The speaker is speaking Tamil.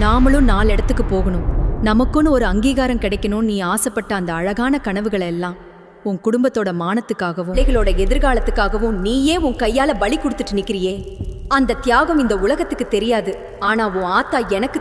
நாமளும் 4 இடத்துக்கு போகணும். நமக்குன்னு ஒரு அங்கீகாரம் கிடைக்கணும். நீ ஆசைப்பட்ட அந்த அழகான கனவுகளை எல்லாம் உன் குடும்பத்தோட மானத்துக்காகவும் பிள்ளைகளோட எதிர்காலத்துக்காகவும் நீயே உன் கையால பலி கொடுத்துட்டு நிக்கிறியே. அந்த தியாகம் இந்த உலகத்துக்கு தெரியாது. ஆனா உன் ஆத்தா எனக்கு